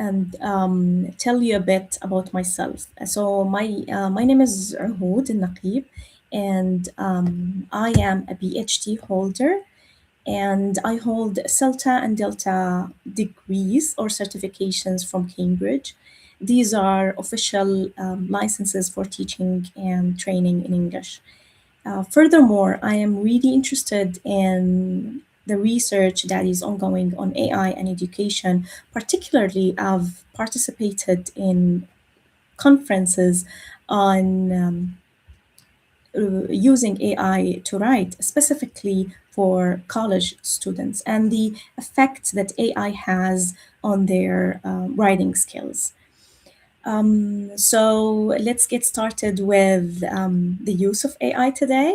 and tell you a bit about myself. So my name is Uhud Naqib, and I am a PhD holder, and I hold CELTA and Delta degrees or certifications from Cambridge. These are official licenses for teaching and training in English. Furthermore, I am really interested in the research that is ongoing on AI and education. Particularly, I've participated in conferences on using AI to write, specifically for college students, and the effect that AI has on their writing skills. So let's get started with the use of AI today.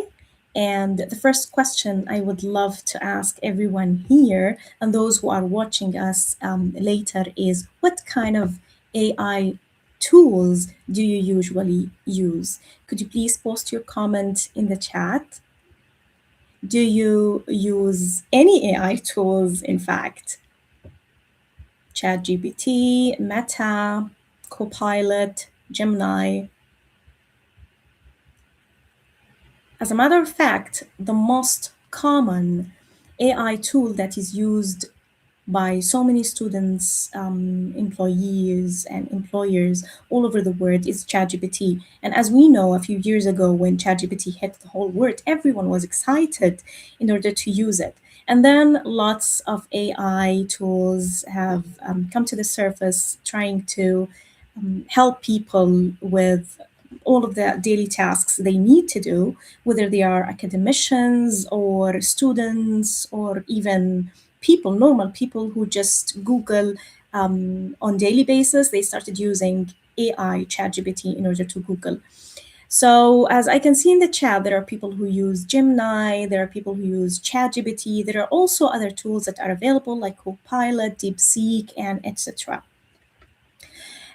And the first question I would love to ask everyone here and those who are watching us later is, what kind of AI tools do you usually use? Could you please post your comment in the chat? Do you use any AI tools, in fact? ChatGPT, Meta, Copilot, Gemini. As a matter of fact, the most common AI tool that is used by so many students, employees, and employers all over the world is ChatGPT. And as we know, a few years ago, when ChatGPT hit the whole world, everyone was excited in order to use it. And then lots of AI tools have come to the surface trying to help people with all of the daily tasks they need to do, whether they are academicians or students or even people, normal people who just Google on daily basis. They started using AI, ChatGPT, in order to Google. So as I can see in the chat, there are people who use Gemini, there are people who use ChatGPT. There are also other tools that are available like Copilot, DeepSeek, and etc.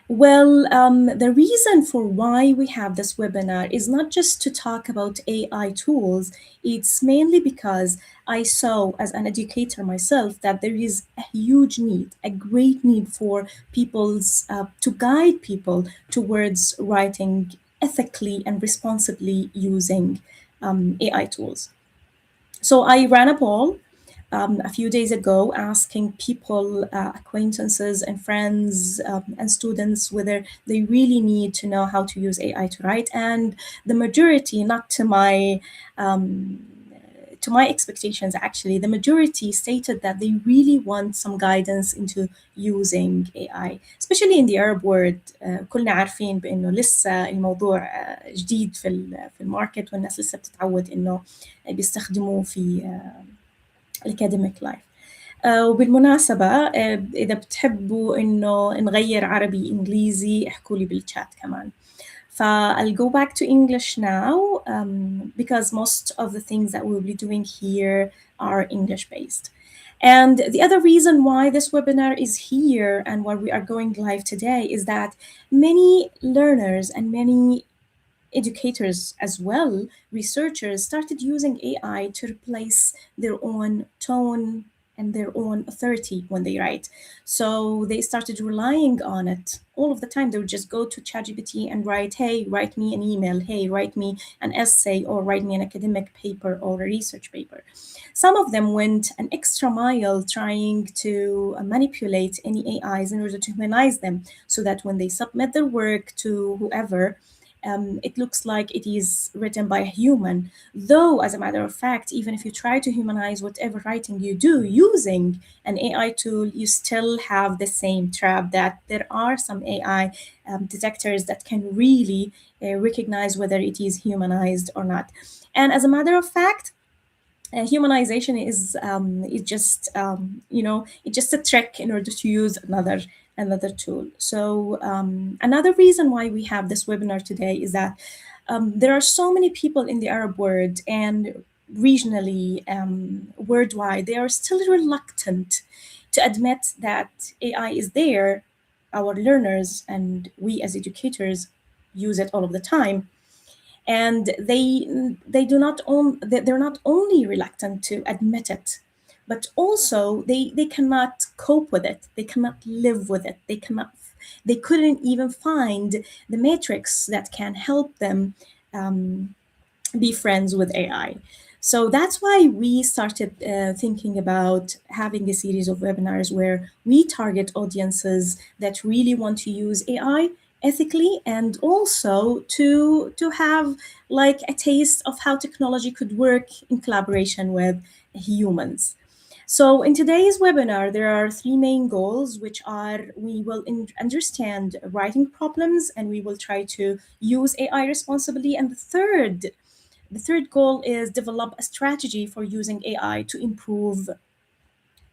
Well, the reason for why we have this webinar is not just to talk about AI tools. It's mainly because I saw, as an educator myself, that there is a huge need, a great need for people's to guide people towards writing ethically and responsibly using AI tools. So I ran a poll a few days ago asking people, acquaintances and friends and students, whether they really need to know how to use AI to write. And the majority, not to my expectations, actually, the majority stated that they really want some guidance into using AI, especially in the Arab world. كلنا عارفين بأنه لسه الموضوع جديد في الماركت، والناس لسه بتتعود إنه بيستخدموه في الأكاديميك لايف. وبالمناسبة إذا بتحبوا إنه نغير عربي إنجليزي احكوا لي بالشات كمان. I'll go back to English now because most of the things that we'll be doing here are English based. And the other reason why this webinar is here and why we are going live today is that many learners and many educators as well, researchers, started using AI to replace their own tone and their own authority when they write. So they started relying on it all of the time. They would just go to ChatGPT and write, hey, write me an email, hey, write me an essay, or write me an academic paper or a research paper. Some of them went an extra mile trying to manipulate any AIs in order to humanize them so that when they submit their work to whoever, it looks like it is written by a human. Though, as a matter of fact, even if you try to humanize whatever writing you do using an AI tool, you still have the same trap that there are some AI detectors that can really recognize whether it is humanized or not. And as a matter of fact, humanization is just it's just a trick in order to use another tool. So another reason why we have this webinar today is that there are so many people in the Arab world and regionally, worldwide, they are still reluctant to admit that AI is there. Our learners and we as educators use it all of the time, and they're not only reluctant to admit it, but also they cannot cope with it, they cannot live with it, they couldn't even find the matrix that can help them um, be friends with AI. So that's why we started thinking about having a series of webinars where we target audiences that really want to use AI ethically, and also to have like a taste of how technology could work in collaboration with humans. So in today's webinar, there are three main goals, which are we will understand writing problems and we will try to use AI responsibly. And the third goal is develop a strategy for using AI to improve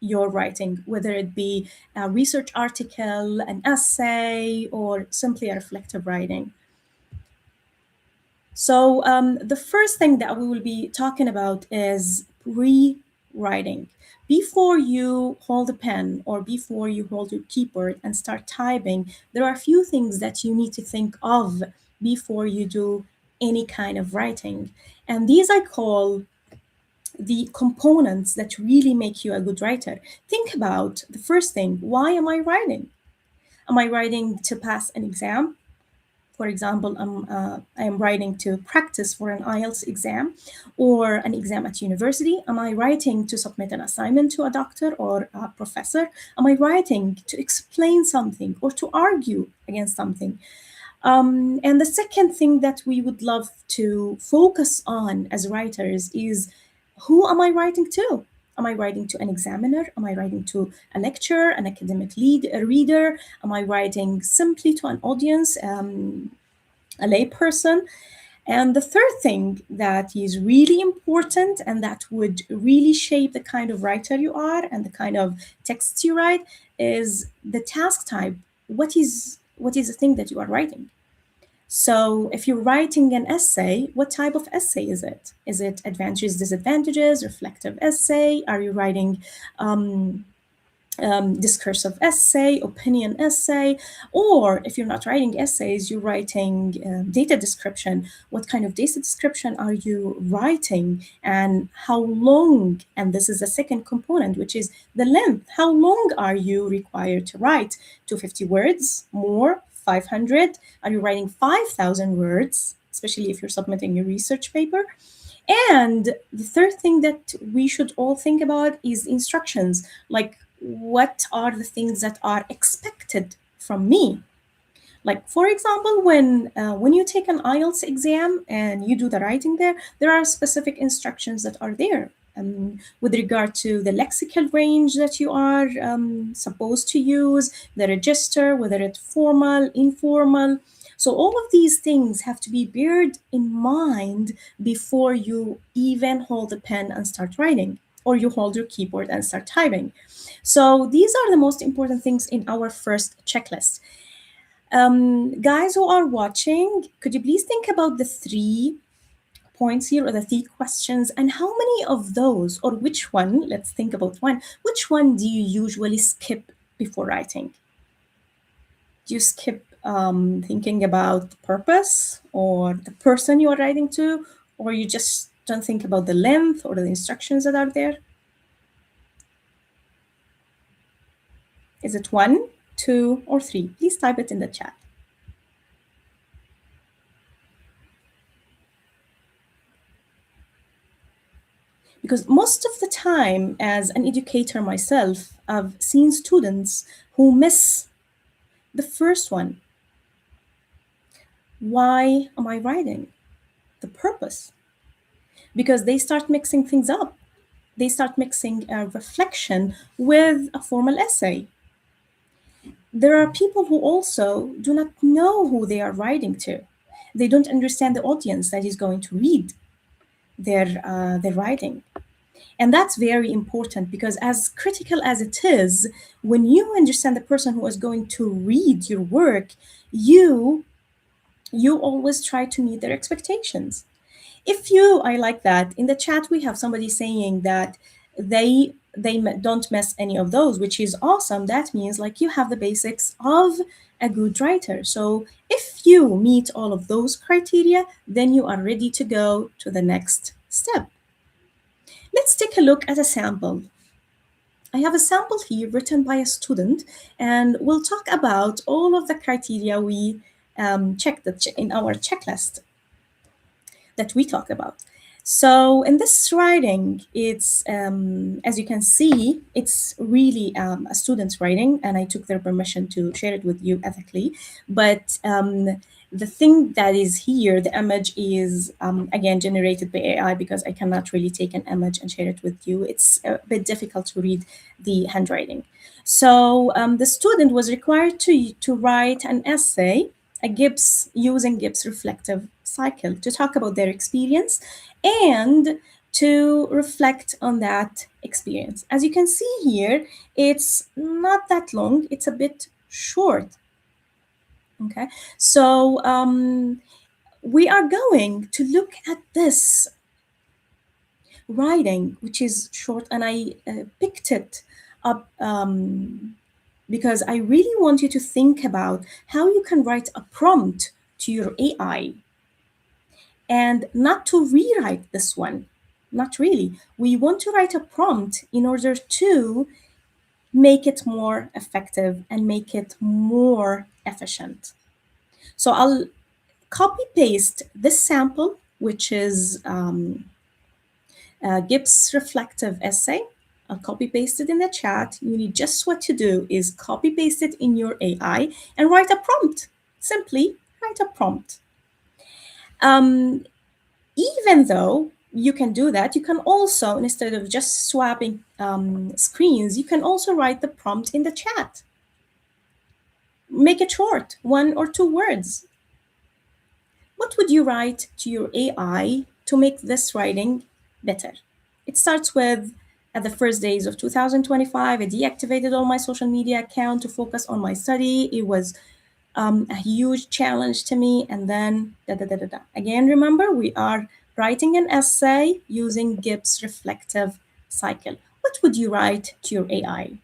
your writing, whether it be a research article, an essay, or simply a reflective writing. So the first thing that we will be talking about is pre-writing. Before you hold a pen or before you hold your keyboard and start typing, there are a few things that you need to think of before you do any kind of writing. And these I call the components that really make you a good writer. Think about the first thing: why am I writing? Am I writing to pass an exam? For example, I am writing to practice for an IELTS exam or an exam at university. Am I writing to submit an assignment to a doctor or a professor? Am I writing to explain something or to argue against something? And the second thing that we would love to focus on as writers is, who am I writing to? Am I writing to an examiner? Am I writing to a lecturer, an academic lead, a reader? Am I writing simply to an audience, a layperson? And the third thing that is really important and that would really shape the kind of writer you are and the kind of texts you write is the task type. What is the thing that you are writing? So if you're writing an essay, what type of essay is it? Is it advantages, disadvantages, reflective essay? Are you writing discursive essay, opinion essay? Or if you're not writing essays, you're writing data description. What kind of data description are you writing, and how long? And this is the second component, which is the length. How long are you required to write? 250 words, more, 500? Are you writing 5,000 words, especially if you're submitting a research paper? And the third thing that we should all think about is instructions. Like, what are the things that are expected from me? Like, for example, when you take an IELTS exam and you do the writing there, there are specific instructions that are there with regard to the lexical range that you are supposed to use, the register, whether it's formal, informal. So all of these things have to be beared in mind before you even hold a pen and start writing, or you hold your keyboard and start typing. So these are the most important things in our first checklist. Guys who are watching, could you please think about the 3 points here, or the 3 questions, and how many of those, or which one, let's think about one, which one do you usually skip before writing? Do you skip thinking about the purpose or the person you are writing to, or you just don't think about the length or the instructions that are there? Is it 1, 2, or 3? Please type it in the chat. Because most of the time, as an educator myself, I've seen students who miss the first one. Why am I writing? The purpose. Because they start mixing things up. They start mixing a reflection with a formal essay. There are people who also do not know who they are writing to. They don't understand the audience that is going to read their writing. And that's very important, because as critical as it is, when you understand the person who is going to read your work, you always try to meet their expectations. I like that. In the chat, we have somebody saying that they don't mess any of those, which is awesome. That means like you have the basics of a good writer. So if you meet all of those criteria, then you are ready to go to the next step. Let's take a look at a sample. I have a sample here written by a student, and we'll talk about all of the criteria we checked in our checklist that we talk about. So in this writing, it's as you can see, it's really a student's writing, and I took their permission to share it with you ethically. But the thing that is here, the image is again generated by AI because I cannot really take an image and share it with you. It's a bit difficult to read the handwriting. So the student was required to write an essay, a Gibbs using Gibbs reflective cycle, to talk about their experience and to reflect on that experience. As you can see here, it's not that long, it's a bit short. Okay, so we are going to look at this writing, which is short, and I picked it up because I really want you to think about how you can write a prompt to your AI and not to rewrite this one. Not really. We want to write a prompt in order to make it more effective and make it more efficient. So I'll copy paste this sample, which is Gibbs reflective essay. I'll copy paste it in the chat. You need just what to do is copy paste it in your AI and write a prompt. Simply write a prompt. Even though you can do that, you can also, instead of just swapping screens, you can also write the prompt in the chat. Make it short, 1 or 2 words. What would you write to your AI to make this writing better? It starts with, at the first days of 2025, I deactivated all my social media account to focus on my study. It was a huge challenge to me. And then da da da da da. Again, remember, we are writing an essay using Gibbs reflective cycle. What would you write to your AI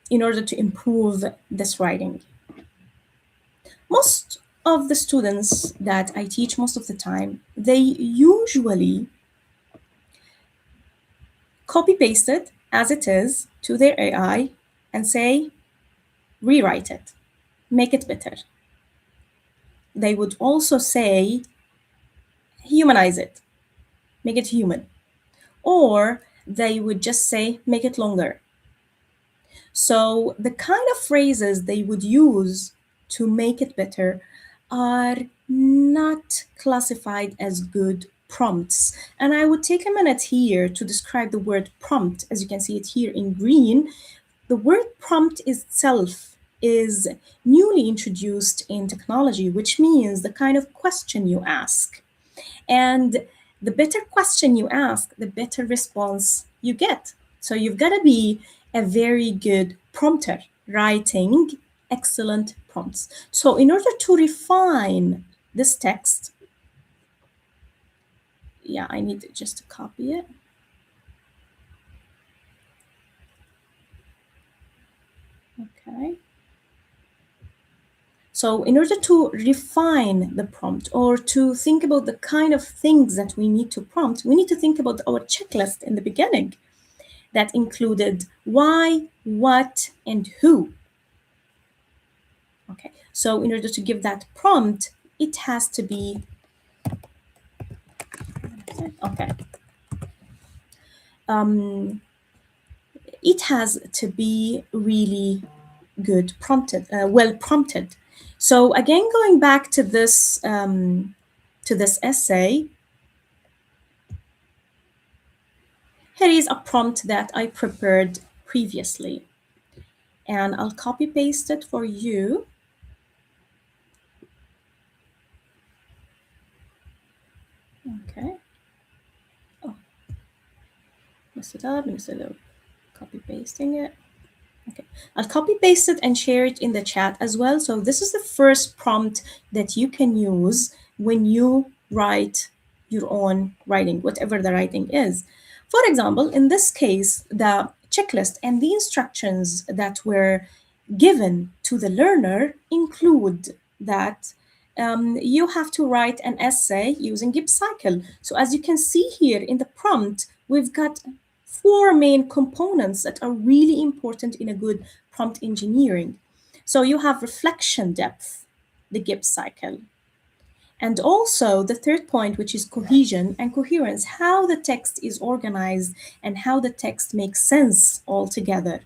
in order to improve this writing? Most of the students that I teach most of the time, they usually copy paste it as it is to their AI and say, rewrite it, make it better. They would also say, humanize it, make it human. Or they would just say, make it longer. So the kind of phrases they would use to make it better are not classified as good prompts. And I would take a minute here to describe the word prompt. As you can see it here in green, the word prompt itself is newly introduced in technology, which means the kind of question you ask. And the better question you ask, the better response you get. So you've got to be a very good prompter, writing excellent prompts. So in order to refine this text, yeah, I need just to copy it. Okay. So in order to refine the prompt or to think about the kind of things that we need to prompt, we need to think about our checklist in the beginning that included why, what, and who. Okay, so in order to give that prompt, it has to be, okay. It has to be really good prompted, well prompted. So again, going back to this essay, here is a prompt that I prepared previously, and I'll copy paste it for you. Okay. Oh, messed it up instead of copy pasting it. Okay, I'll copy paste it and share it in the chat as well. So this is the first prompt that you can use when you write your own writing, whatever the writing is. For example, in this case, the checklist and the instructions that were given to the learner include that you have to write an essay using Gibbs cycle. So as you can see here in the prompt, we've got four main components that are really important in a good prompt engineering. So you have reflection depth, the Gibbs cycle, and also the third point, which is cohesion and coherence, how the text is organized and how the text makes sense altogether,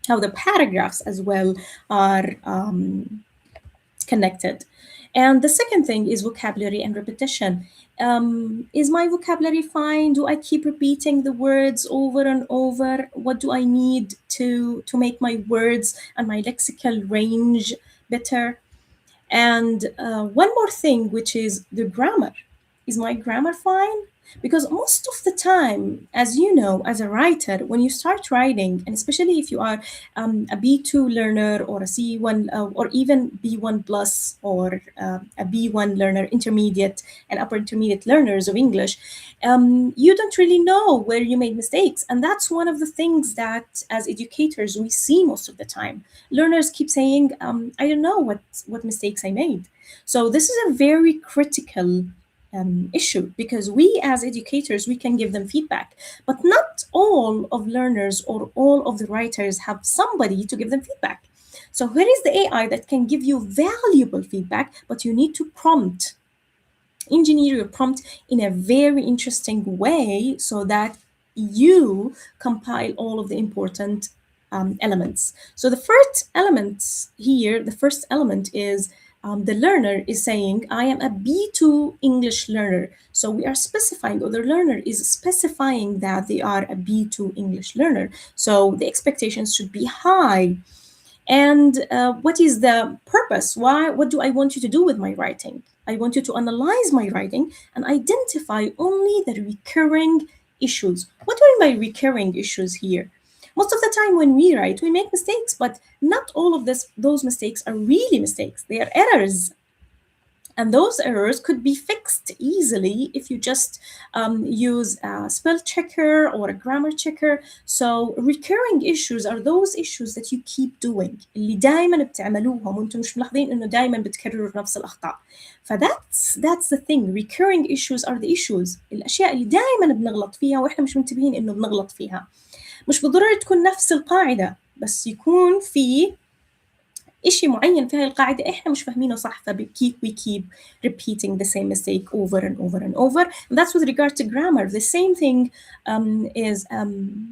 how the paragraphs as well are connected. And the second thing is vocabulary and repetition. Is my vocabulary fine? Do I keep repeating the words over and over? What do I need to make my words and my lexical range better? And one more thing, which is the grammar. Is my grammar fine? Because most of the time, as you know, as a writer, when you start writing, and especially if you are a B2 learner or a C1 or even B1 plus or a B1 learner, intermediate and upper intermediate learners of English, you don't really know where you made mistakes. And that's one of the things that as educators we see most of the time. Learners keep saying, I don't know what mistakes I made. So this is a very critical issue, because we as educators, we can give them feedback, but not all of learners or all of the writers have somebody to give them feedback. So here is the AI that can give you valuable feedback, but you need to engineer your prompt in a very interesting way so that you compile all of the important elements. So the first element here, the first element is the learner is saying, I am a B2 English learner. So we are specifying, or the learner is specifying that they are a B2 English learner. So the expectations should be high. And what is the purpose? Why? What do I want you to do with my writing? I want you to analyze my writing and identify only the recurring issues. What are my recurring issues here? Most of the time when we write, we make mistakes, but not all of those mistakes are really mistakes. They are errors. And those errors could be fixed easily if you just use a spell checker or a grammar checker. So recurring issues are those issues that you keep doing, اللي دائما بتعملوهم وانتم مش ملاحظين انه دائما بتكرروا نفس الاخطاء. That's the thing. Recurring issues are the issues. الاشياء اللي دائما بنغلط فيها واحنا مش منتبهين انه بنغلط فيها. مش بالضرورة تكون نفس القاعدة، بس يكون في إشي معين في هاي القاعدة إحنا مش فاهمينه صح، we keep repeating the same mistake over and over and over. And that's with regard to grammar. The same thing is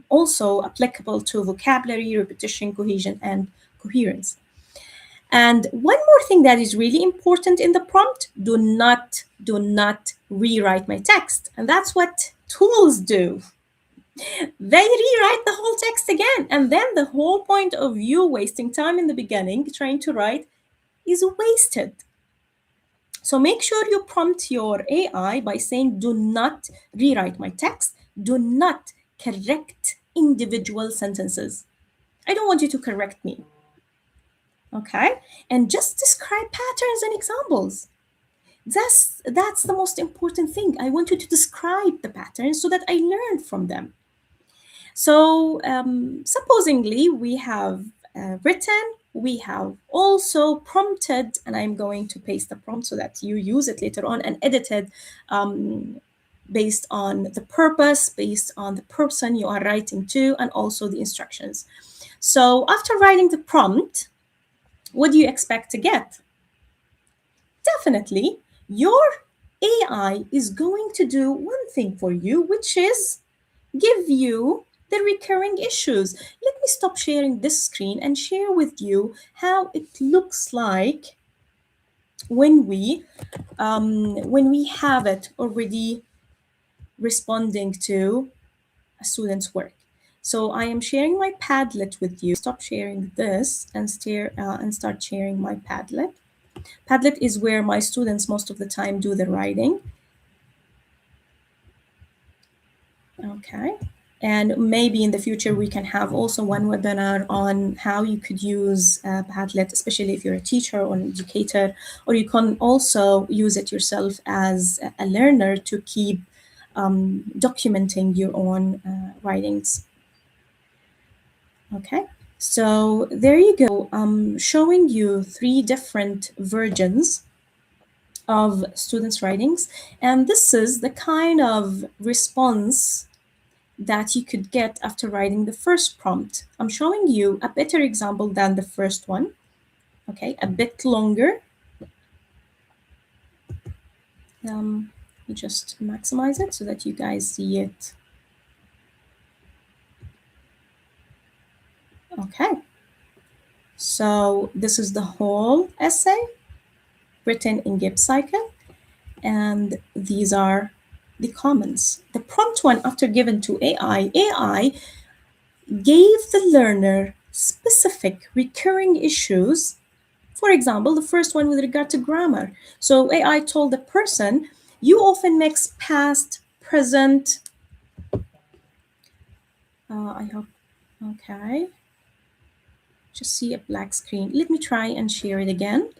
also applicable to vocabulary, repetition, cohesion, and coherence. And one more thing that is really important in the prompt, do not rewrite my text. And that's what tools do. They rewrite the whole text again. And then the whole point of you wasting time in the beginning trying to write is wasted. So make sure you prompt your AI by saying, do not rewrite my text. Do not correct individual sentences. I don't want you to correct me. Okay? And just describe patterns and examples. That's the most important thing. I want you to describe the patterns so that I learn from them. So supposingly we have written, we have also prompted, and I'm going to paste the prompt so that you use it later on, and edited based on the purpose, based on the person you are writing to, and also the instructions. So after writing the prompt, what do you expect to get? Definitely, your AI is going to do one thing for you, which is give you the recurring issues. Let me stop sharing this screen and share with you how it looks like when we have it already responding to a student's work. So I am sharing my Padlet with you. Stop sharing this and start sharing my Padlet. Padlet is where my students most of the time do the writing. Okay. And maybe in the future, we can have also one webinar on how you could use Padlet, especially if you're a teacher or an educator, or you can also use it yourself as a learner to keep documenting your own writings. Okay, so there you go. I'm showing you 3 different versions of students' writings, and this is the kind of response that you could get after writing the first prompt. I'm showing you a better example than the first one, okay, a bit longer. You just maximize it so that you guys see it. Okay, so this is the whole essay written in Gibbs cycle, and these are the comments. The prompt one, after given to AI gave the learner specific recurring issues. For example, the first one with regard to grammar. So AI told the person, you often mix past, present. I hope, okay. Just see a black screen. Let me try and share it again.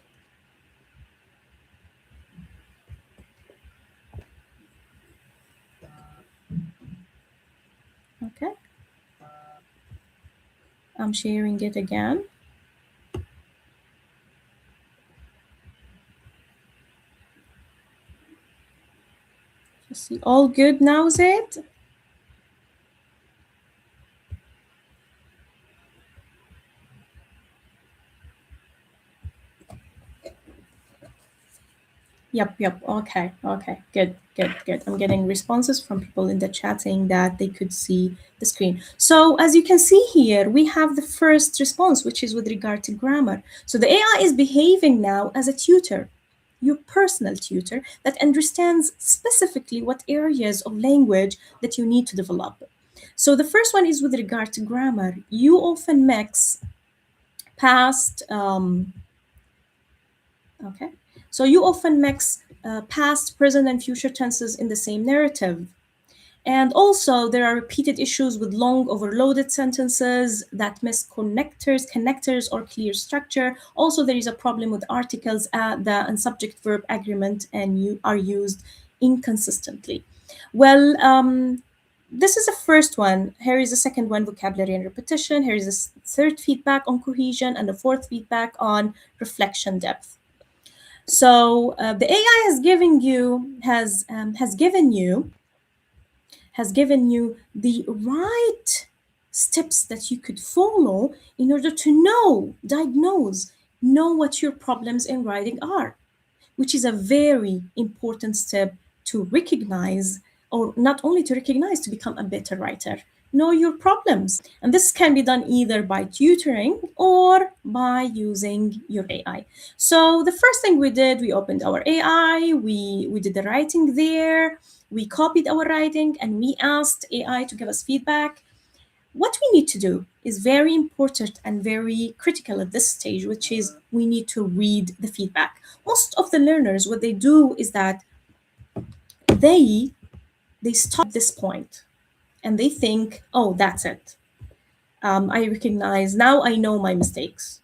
Okay. I'm sharing it again. Just see, all good now, Zaid? Yep. Okay. Good. I'm getting responses from people in the chat saying that they could see the screen. So as you can see here, we have the first response, which is with regard to grammar. So the AI is behaving now as a tutor, your personal tutor that understands specifically what areas of language that you need to develop. So the first one is with regard to grammar. You often mix past, okay. So you often mix past, present, and future tenses in the same narrative. And also, there are repeated issues with long, overloaded sentences that miss connectors, or clear structure. Also, there is a problem with articles, and subject verb agreement, and you are used inconsistently. Well, this is the first one. Here is the second one, vocabulary and repetition. Here is the third feedback on cohesion, and the fourth feedback on reflection depth. So the AI has given you the right steps that you could follow in order to know what your problems in writing are, which is a very important step to recognize, or not only to recognize, to become a better writer. Know your problems. And this can be done either by tutoring or by using your AI. So the first thing we did, we opened our AI, we did the writing there, we copied our writing, and we asked AI to give us feedback. What we need to do is very important and very critical at this stage, which is we need to read the feedback. Most of the learners, what they do is that they stop at this point and they think, oh, that's it. I recognize, now I know my mistakes.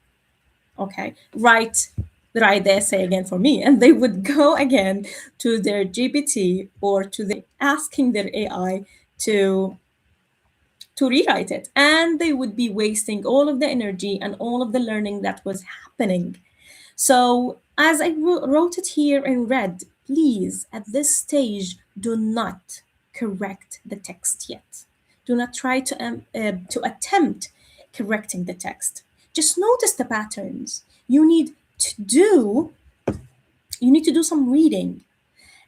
Okay, write the essay again for me. And they would go again to their GPT or to asking their AI to rewrite it, and they would be wasting all of the energy and all of the learning that was happening. So as I wrote it here in red, please, at this stage, do not correct the text yet. Do not try to attempt correcting the text. Just notice the patterns. You need to do some reading,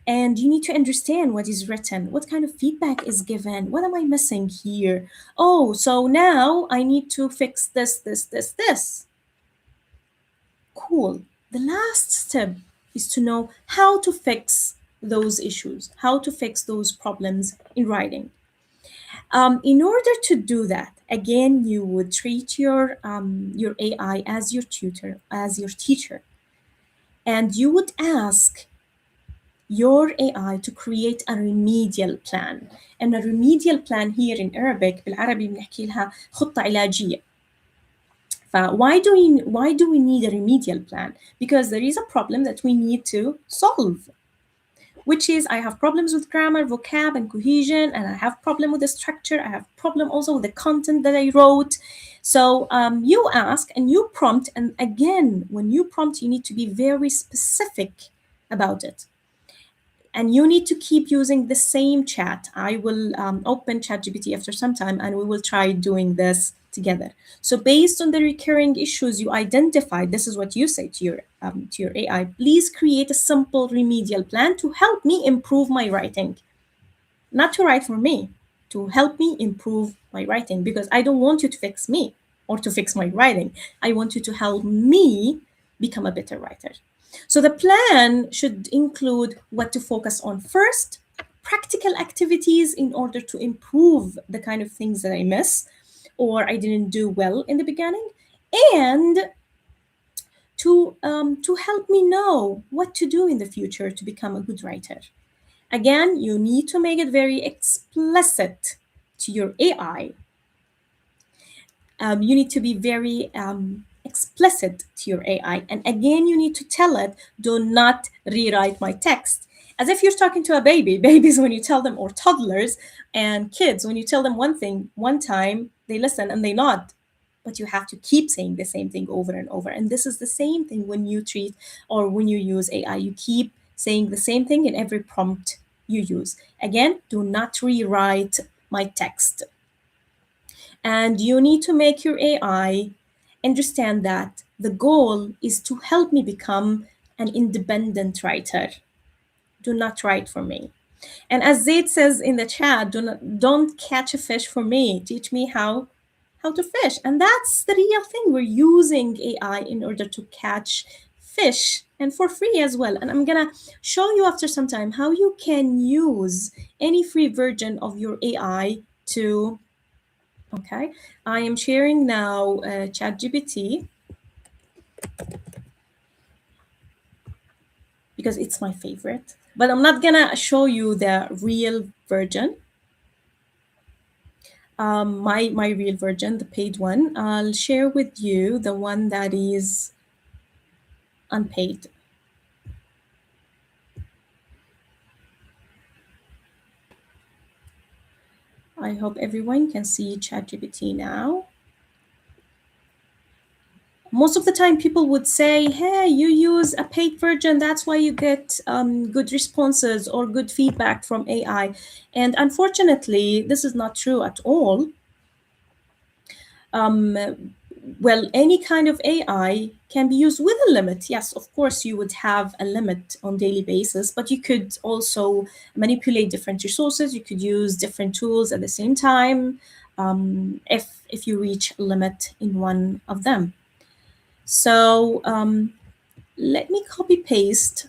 and you need to understand what is written, what kind of feedback is given, what am I missing here? Oh, so now I need to fix this. Cool. The last step is to know how to fix those issues, how to fix those problems in writing. In order to do that, again, you would treat your AI as your tutor, as your teacher, and you would ask your AI to create a remedial plan. And a remedial plan here in Arabic, بالعربي بنحكي لها خطة علاجية. Why do we need a remedial plan? Because there is a problem that we need to solve, which is I have problems with grammar, vocab, and cohesion, and I have problem with the structure. I have problem also with the content that I wrote. So you ask and you prompt, and again, when you prompt, you need to be very specific about it. And you need to keep using the same chat. I will open ChatGPT after some time and we will try doing this together. So based on the recurring issues you identified, this is what you say to your AI. Please create a simple remedial plan to help me improve my writing. Not to write for me, to help me improve my writing, because I don't want you to fix me or to fix my writing. I want you to help me become a better writer. So the plan should include what to focus on first, practical activities in order to improve the kind of things that I miss or I didn't do well in the beginning, and to help me know what to do in the future to become a good writer. Again, you need to make it very explicit to your AI. You need to be very explicit to your AI. And again, you need to tell it, do not rewrite my text. As if you're talking to a baby. Babies, when you tell them, or toddlers and kids, when you tell them one thing one time, they listen and they nod. But you have to keep saying the same thing over and over. And this is the same thing when you treat or when you use AI. You keep saying the same thing in every prompt you use. Again, do not rewrite my text. And you need to make your AI understand that the goal is to help me become an independent writer. Do not write for me. And as Zaid says in the chat, don't catch a fish for me. Teach me how to fish. And that's the real thing. We're using AI in order to catch fish and for free as well. And I'm gonna show you after some time how you can use any free version of your AI to, okay, I am sharing now ChatGPT because it's my favorite, but I'm not gonna show you the real version. My real version, the paid one. I'll share with you the one that is unpaid. I hope everyone can see ChatGPT now. Most of the time people would say, hey, you use a paid version, that's why you get good responses or good feedback from AI. And unfortunately, this is not true at all. Well, any kind of AI can be used with a limit. Yes, of course, you would have a limit on daily basis, but you could also manipulate different resources. You could use different tools at the same time if you reach a limit in one of them. So let me copy paste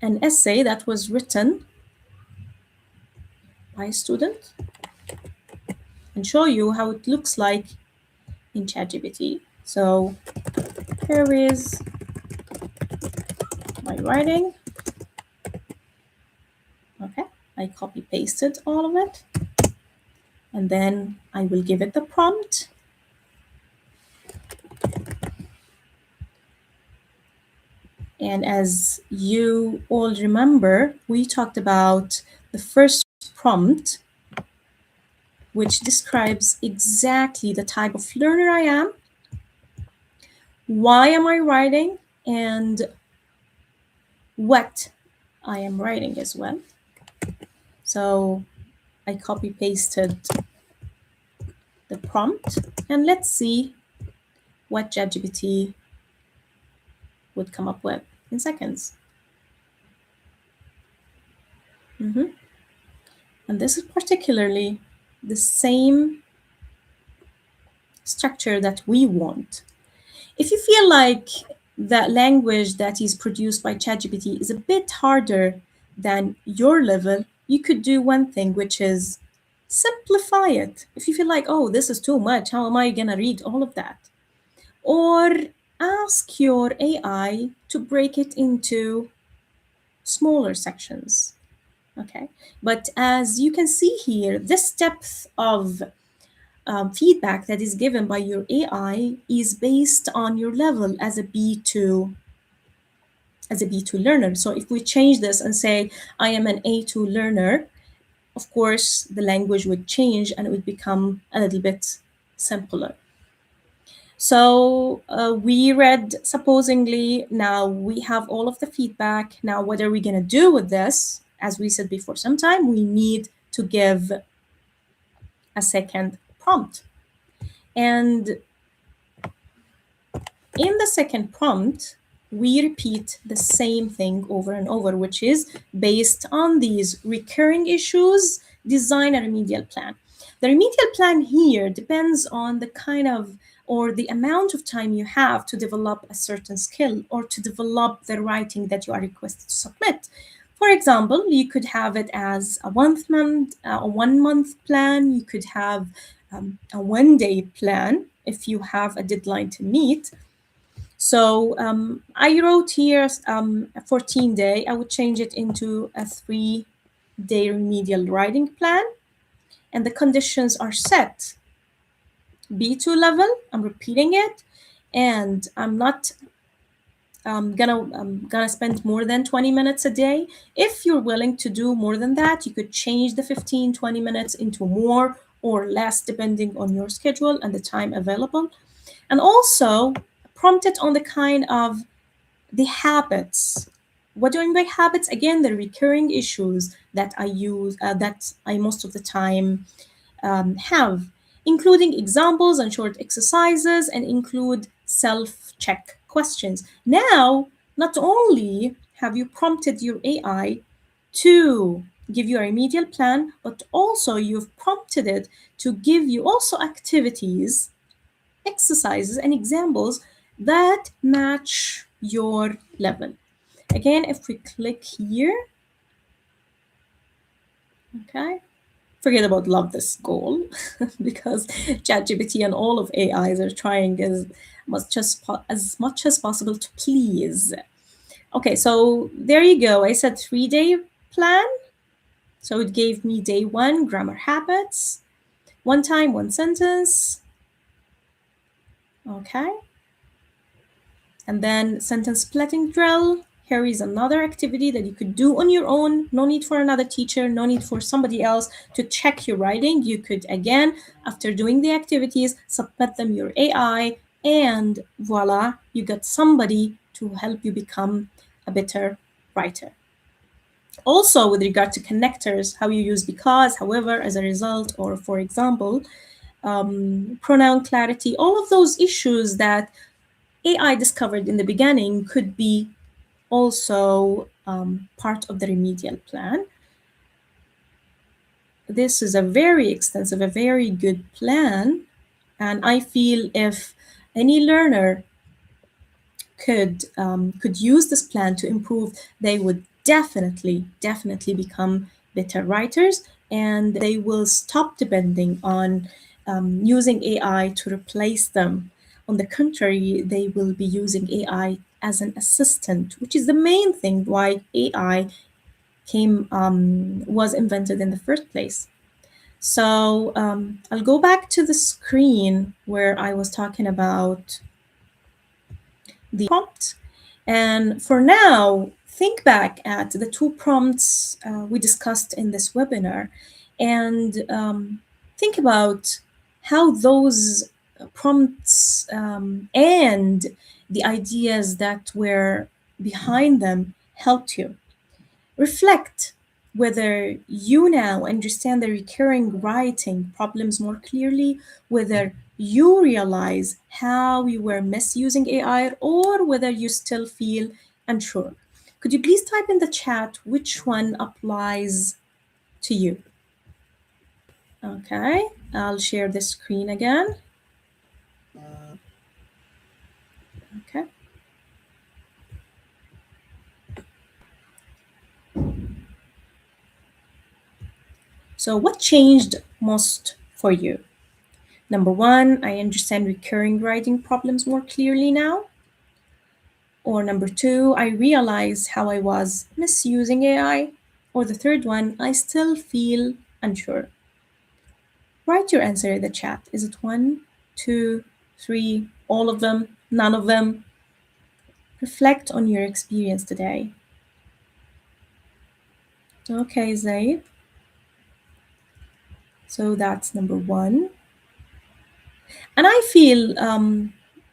an essay that was written by a student and show you how it looks like in ChatGPT. So here is my writing. Okay, I copy pasted all of it. And then I will give it the prompt. And as you all remember, we talked about the first prompt, which describes exactly the type of learner I am, why am I writing, and what I am writing as well. So I copy pasted the prompt, and let's see what ChatGPT would come up with in seconds. And this is particularly the same structure that we want. If you feel like the language that is produced by ChatGPT is a bit harder than your level, you could do one thing, which is simplify it. If you feel like, oh, this is too much, how am I gonna read all of that? Or ask your AI to break it into smaller sections. Okay, but as you can see here, this depth of feedback that is given by your AI is based on your level as a B2 learner. So if we change this and say I am an A2 learner, of course the language would change and it would become a little bit simpler. So we read supposingly, now we have all of the feedback. Now, what are we going to do with this? As we said before, sometime we need to give a second prompt. And in the second prompt, we repeat the same thing over and over, which is based on these recurring issues, design a remedial plan. The remedial plan here depends on the kind of or the amount of time you have to develop a certain skill or to develop the writing that you are requested to submit. For example, you could have it as a 1 month plan. You could have a 1 day plan if you have a deadline to meet. So I wrote here a 14-day. I would change it into a 3-day remedial writing plan. And the conditions are set. B2 level, I'm repeating it. And I'm not gonna spend more than 20 minutes a day. If you're willing to do more than that, you could change the 15-20 minutes into more or less depending on your schedule and the time available. And also prompt it on the kind of the habits. What do I mean by habits? Again, the recurring issues that I use, that I most of the time have, including examples and short exercises, and include self-check questions. Now, not only have you prompted your AI to give you a remedial plan, but also you've prompted it to give you also activities, exercises, and examples that match your level. Again, if we click here, okay, forget about love this goal because ChatGPT and all of AIs are trying as much as possible to please. Okay, so there you go. I said 3-day plan. So it gave me day 1, grammar habits, 1 time, 1 sentence. Okay. And then sentence splitting drill. Here is another activity that you could do on your own. No need for another teacher, no need for somebody else to check your writing. You could, again, after doing the activities, submit them your AI, and voila, you got somebody to help you become a better writer. Also, with regard to connectors, how you use because, however, as a result, or for example, pronoun clarity, all of those issues that AI discovered in the beginning could be also part of the remedial plan. This is a very extensive, a very good plan. And I feel if any learner could use this plan to improve, they would definitely become better writers, and they will stop depending on using AI to replace them. On the contrary, they will be using AI as an assistant, which is the main thing why AI was invented in the first place. So I'll go back to the screen where I was talking about the prompt. And for now, think back at the 2 prompts we discussed in this webinar, and think about how those prompts and the ideas that were behind them helped you. Reflect whether you now understand the recurring writing problems more clearly, whether you realize how you were misusing AI, or whether you still feel unsure. Could you please type in the chat which one applies to you? Okay, I'll share the screen again. Okay. So what changed most for you? Number 1, I understand recurring writing problems more clearly now. Or number 2, I realize how I was misusing AI. Or the third one, I still feel unsure. Write your answer in the chat. Is it 1, 2, 3, all of them, none of them? Reflect on your experience today. Okay, Zaid. So that's number 1. And I feel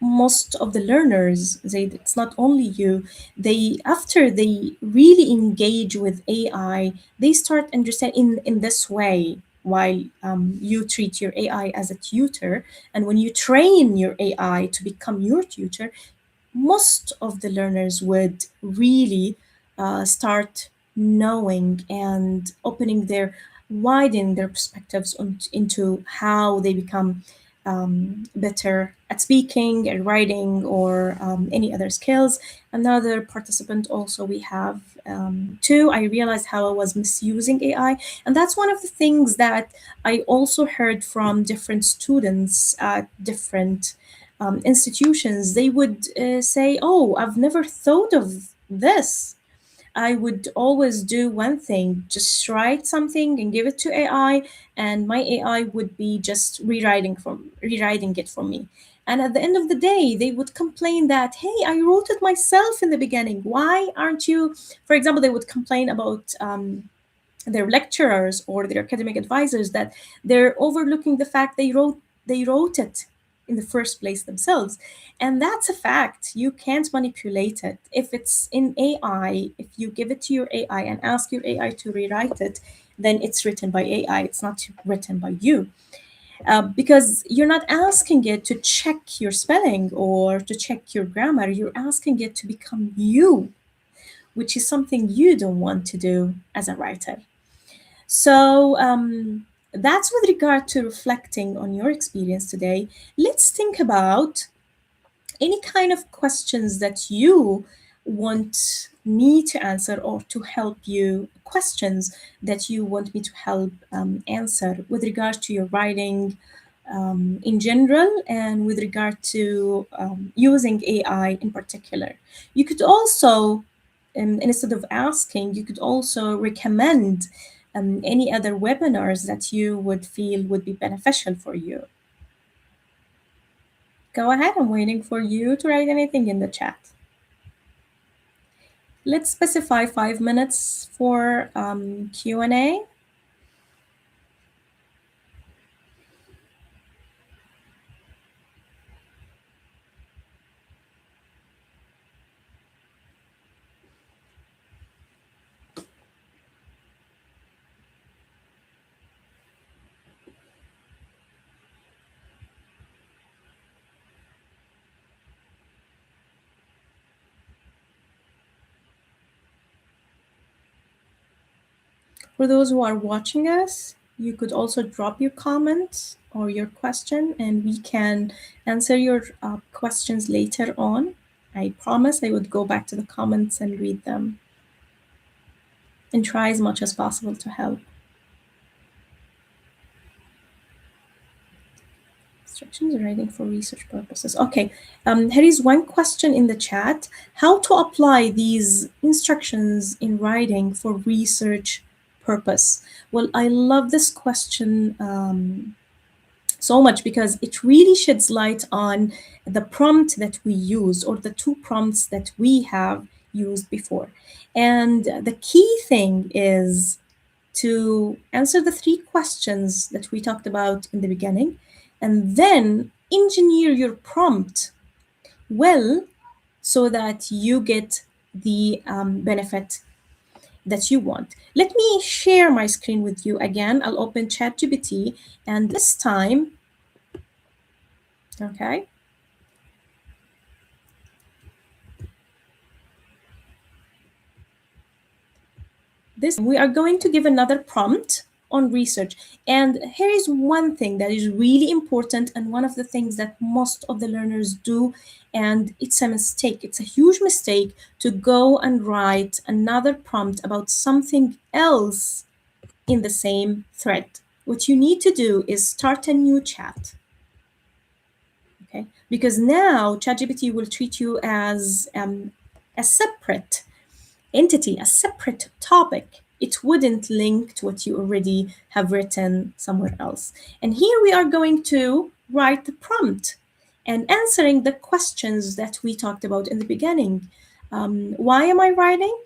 most of the learners, it's not only you, they after they really engage with AI, they start understand in this way. While you treat your AI as a tutor, and when you train your AI to become your tutor, most of the learners would really start knowing and opening their widening their perspectives into how they become better at speaking and writing or any other skills. Another participant also we have too, I realized how I was misusing AI. And that's one of the things that I also heard from different students at different institutions. They would say, "Oh, I've never thought of this. I would always do one thing, just write something and give it to AI, and my AI would be just rewriting it for me." And at the end of the day, they would complain that, "Hey, I wrote it myself in the beginning. Why aren't you?" For example, they would complain about their lecturers or their academic advisors that they're overlooking the fact they wrote it in the first place themselves. And that's a fact. You can't manipulate it. If it's in AI, if you give it to your AI and ask your AI to rewrite it, then it's written by AI. It's not written by you. Because you're not asking it to check your spelling or to check your grammar. You're asking it to become you, which is something you don't want to do as a writer. So that's with regard to reflecting on your experience today. Let's think about any kind of questions that you want me to answer or to help you, questions that you want me to help answer with regard to your writing in general and with regard to using AI in particular. You could also, instead of asking, you could also recommend any other webinars that you would feel would be beneficial for you. Go ahead, I'm waiting for you to write anything in the chat. Let's specify 5 minutes for Q&A. For those who are watching us, you could also drop your comments or your question, and we can answer your questions later on. I promise I would go back to the comments and read them and try as much as possible to help. Instructions writing for research purposes. Okay, here is one question in the chat. How to apply these instructions in writing for research purpose? Well, I love this question so much because it really sheds light on the prompt that we use or the two prompts that we have used before. And the key thing is to answer the three questions that we talked about in the beginning, and then engineer your prompt well so that you get the benefit that you want. Let me share my screen with you again. I'll open ChatGPT, and this time, okay, this we are going to give another prompt on research. And here is one thing that is really important and one of the things that most of the learners do, and it's a mistake. It's a huge mistake to go and write another prompt about something else in the same thread. What you need to do is start a new chat. Okay, because now ChatGPT will treat you as a separate entity, a separate topic. It wouldn't link to what you already have written somewhere else. And here we are going to write the prompt and answering the questions that we talked about in the beginning. Why am I writing?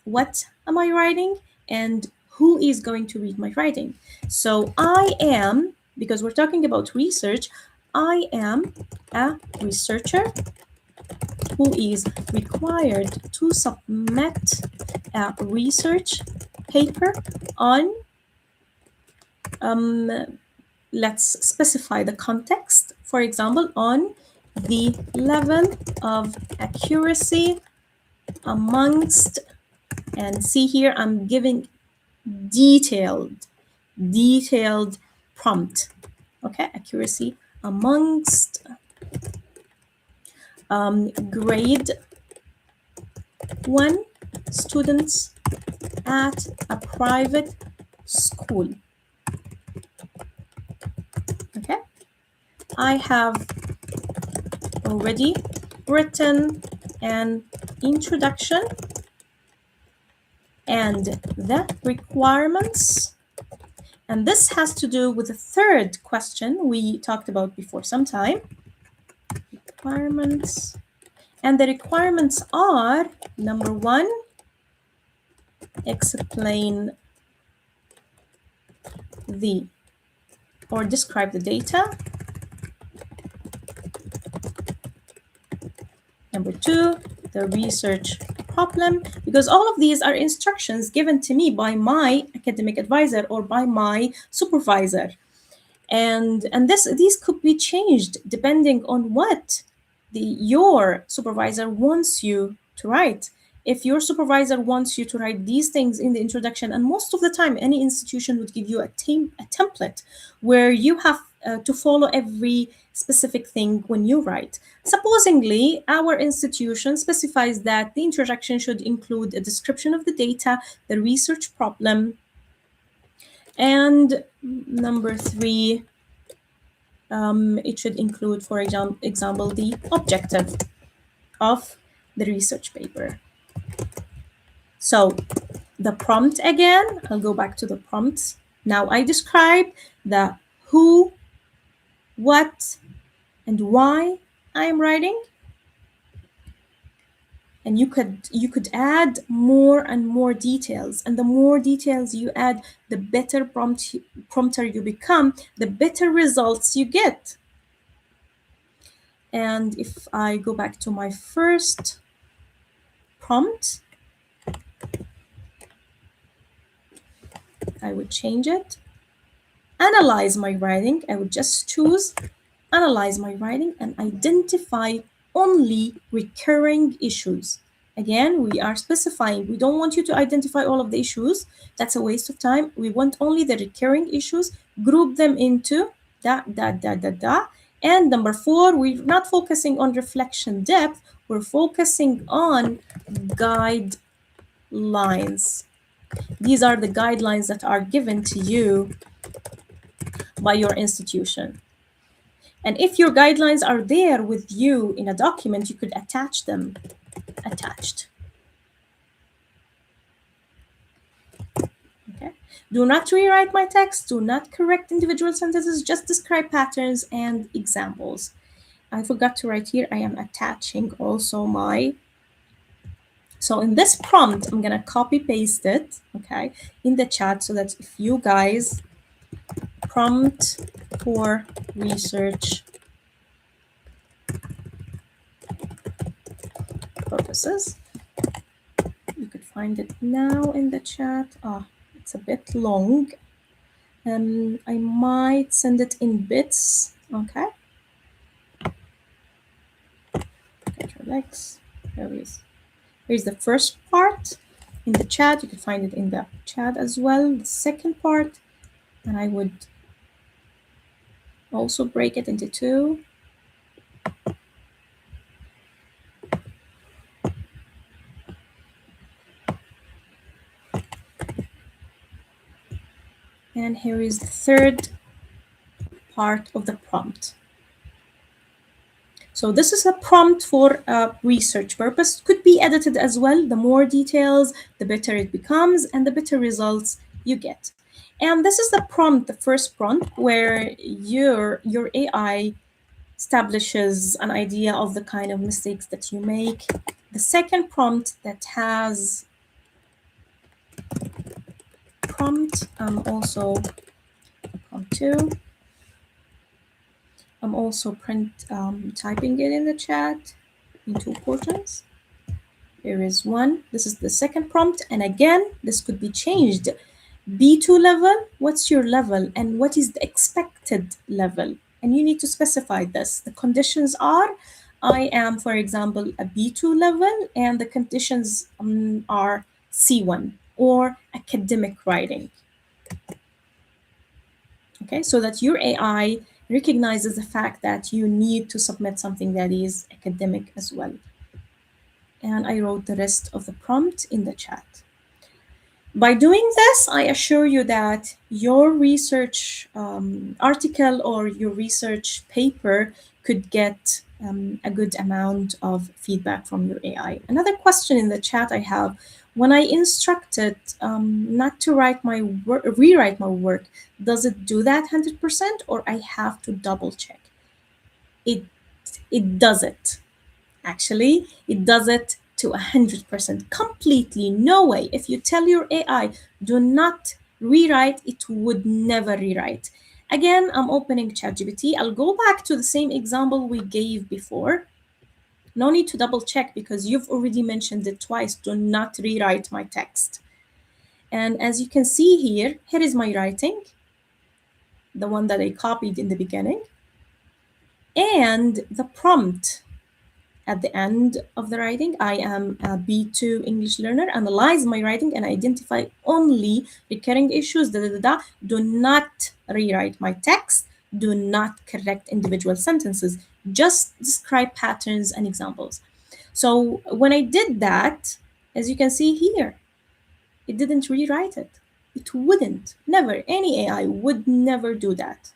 What am I writing? And who is going to read my writing? So I am, because we're talking about research, I am a researcher who is required to submit a research paper on, let's specify the context, for example, on the level of accuracy amongst, and see here I'm giving detailed prompt, okay, accuracy amongst grade 1 students at a private school. Okay, I have already written an introduction and the requirements, and this has to do with the third question we talked about before some time. Requirements, and the requirements are: number 1, explain the or describe the data. Number 2, the research problem, because all of these are instructions given to me by my academic advisor or by my supervisor. And these could be changed depending on what your supervisor wants you to write. If your supervisor wants you to write these things in the introduction, and most of the time any institution would give you a template where you have to follow every specific thing when you write. Supposingly, our institution specifies that the introduction should include a description of the data, the research problem, and number 3, it should include, for example, the objective of the research paper. So the prompt again, I'll go back to the prompts. Now I describe the who, what, and why I am writing. And you could add more and more details, and the more details you add, the better prompter you become, the better results you get. And if I go back to my first prompt, I would change it. Analyze my writing. I would just choose analyze my writing and identify only recurring issues. Again, we are specifying, we don't want you to identify all of the issues. That's a waste of time. We want only the recurring issues, group them into And number 4, we're not focusing on reflection depth, we're focusing on guidelines. These are the guidelines that are given to you by your institution. And if your guidelines are there with you in a document, you could attach them attached. Okay. Do not rewrite my text. Do not correct individual sentences. Just describe patterns and examples. I forgot to write here, I am attaching also my... So in this prompt, I'm going to copy paste it, okay, in the chat so that if you guys prompt for research purposes, you could find it now in the chat. It's a bit long. I might send it in bits, okay. Control X, there it is. Here's the first part in the chat. You can find it in the chat as well. The second part, and I would also break it into 2. And here is the third part of the prompt. So this is a prompt for a research purpose. Could be edited as well. The more details, the better it becomes and the better results you get. And this is the prompt, the first prompt, where your AI establishes an idea of the kind of mistakes that you make. The second prompt that has prompt, also prompt 2. I'm also typing it in the chat in two portions. Here is one. This is the second prompt. And again, this could be changed. B2 level, what's your level and what is the expected level? And you need to specify this. The conditions are, I am, for example, a B2 level, and the conditions are C1 or academic writing. Okay, so that your AI recognizes the fact that you need to submit something that is academic as well. And I wrote the rest of the prompt in the chat. By doing this, I assure you that your research article or your research paper could get a good amount of feedback from your AI. Another question in the chat I have, when I instructed not to rewrite my work, does it do that 100% or I have to double check? It does it. Actually, it does it to 100%, completely, no way. If you tell your AI, do not rewrite, it would never rewrite. Again, I'm opening ChatGPT. I'll go back to the same example we gave before. No need to double check because you've already mentioned it twice. Do not rewrite my text. And as you can see here is my writing, the one that I copied in the beginning, and the prompt. At the end of the writing, I am a B2 English learner, analyze my writing and identify only recurring issues, Do not rewrite my text. Do not correct individual sentences. Just describe patterns and examples. So when I did that, as you can see here, it didn't rewrite it. It wouldn't, never. Any AI would never do that,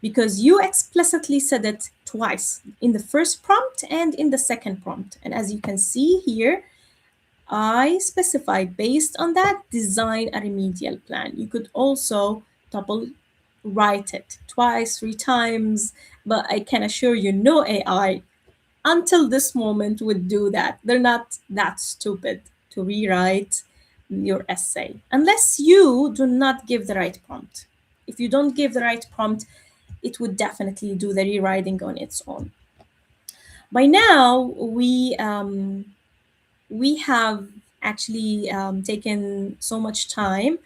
because you explicitly said it twice, in the first prompt and in the second prompt. And as you can see here, I specified based on that, design a remedial plan. You could also double write it twice, 3 times, but I can assure you no AI until this moment would do that. They're not that stupid to rewrite your essay unless you do not give the right prompt. If you don't give the right prompt, it would definitely do the rewriting on its own. By now, we have actually taken so much time.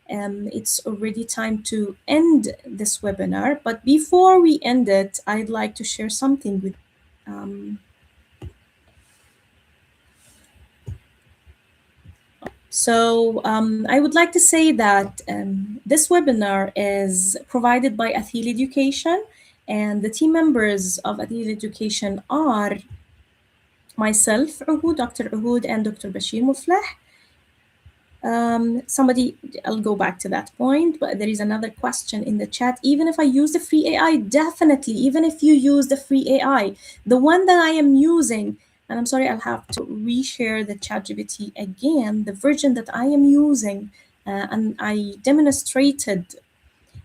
It's already time to end this webinar. But before we end it, I'd like to share something with So I would like to say that this webinar is provided by Athil Education, and the team members of Athil Education are myself, Dr. Uhud, and Dr. Bashir Mufleh. I'll go back to that point, but there is another question in the chat. Even if I use the free AI, definitely, even if you use the free AI, the one that I am using, and I'm sorry, I'll have to reshare the ChatGPT again, the version that I am using, and I demonstrated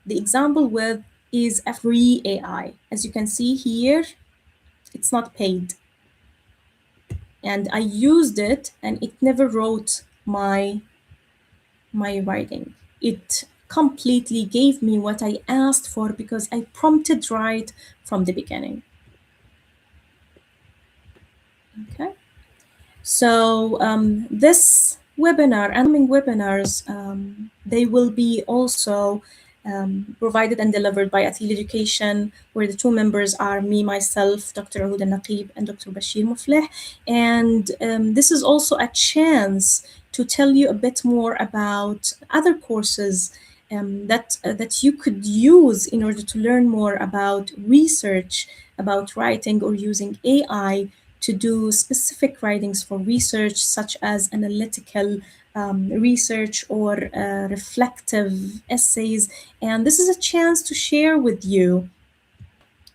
the example with, is a free AI. As you can see here, it's not paid. And I used it and it never wrote my writing. It completely gave me what I asked for because I prompted right from the beginning. Okay, so this webinar and coming webinars, they will be also provided and delivered by Athil Education, where the two members are me, myself, Dr. Uhud Naqib, and Dr. Bashir Mufleh. And this is also a chance to tell you a bit more about other courses that you could use in order to learn more about research, about writing, or using AI to do specific writings for research, such as analytical research or reflective essays. And this is a chance to share with you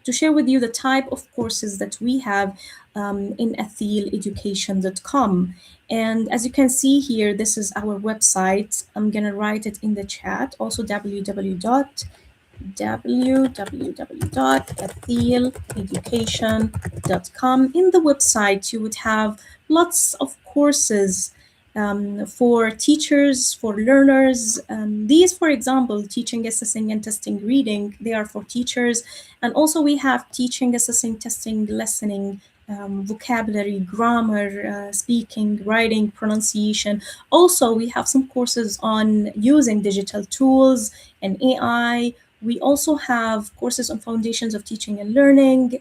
the type of courses that we have in athileducation.com. And as you can see here, this is our website. I'm going to write it in the chat. Also, www.athileducation.com. In the website, you would have lots of courses for teachers, for learners. These, for example, teaching, assessing, and testing reading, they are for teachers. And also we have teaching, assessing, testing, listening, vocabulary, grammar, speaking, writing, pronunciation. Also, we have some courses on using digital tools and AI. We also have courses on foundations of teaching and learning.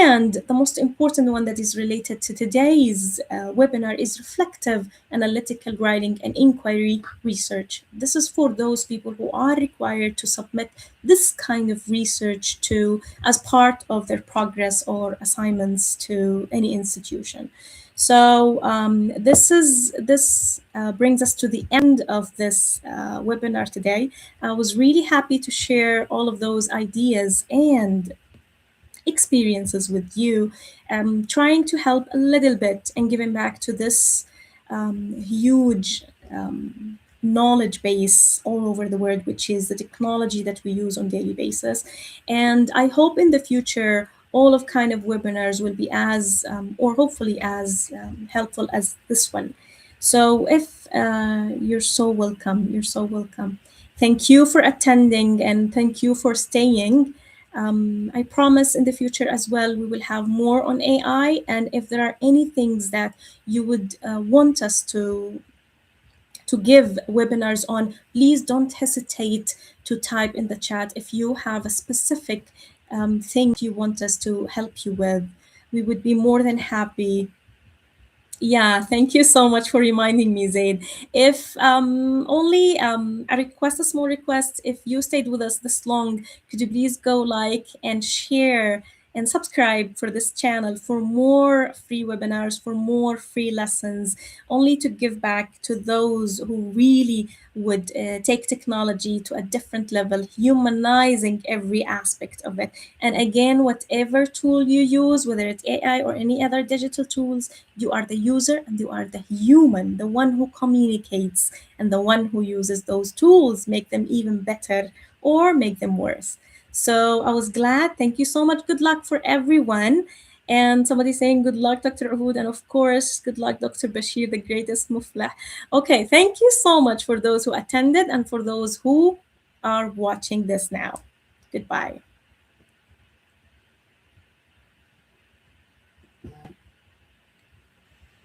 And the most important one that is related to today's webinar is reflective analytical writing and inquiry research. This is for those people who are required to submit this kind of research to as part of their progress or assignments to any institution. So this brings us to the end of this webinar today. I was really happy to share all of those ideas and experiences with you, trying to help a little bit and giving back to this huge knowledge base all over the world, which is the technology that we use on daily basis. And I hope in the future, all of kind of webinars will be as, or hopefully as helpful as this one. So if you're so welcome, you're so welcome. Thank you for attending and thank you for staying. I promise in the future as well, we will have more on AI. And if there are any things that you would want us to give webinars on, please don't hesitate to type in the chat if you have a specific thing you want us to help you with. We would be more than happy. Yeah, thank you so much for reminding me, Zaid. If only a request, a small request, if you stayed with us this long, could you please go like and share and subscribe for this channel for more free webinars, for more free lessons, only to give back to those who really would take technology to a different level, humanizing every aspect of it. And again, whatever tool you use, whether it's AI or any other digital tools, you are the user and you are the human, the one who communicates and the one who uses those tools, make them even better or make them worse. So I was glad. Thank you so much. Good luck for everyone. And somebody saying good luck, Dr. Uhud. And of course, good luck, Dr. Bashir, the greatest muflah. Okay, thank you so much for those who attended and for those who are watching this now. Goodbye.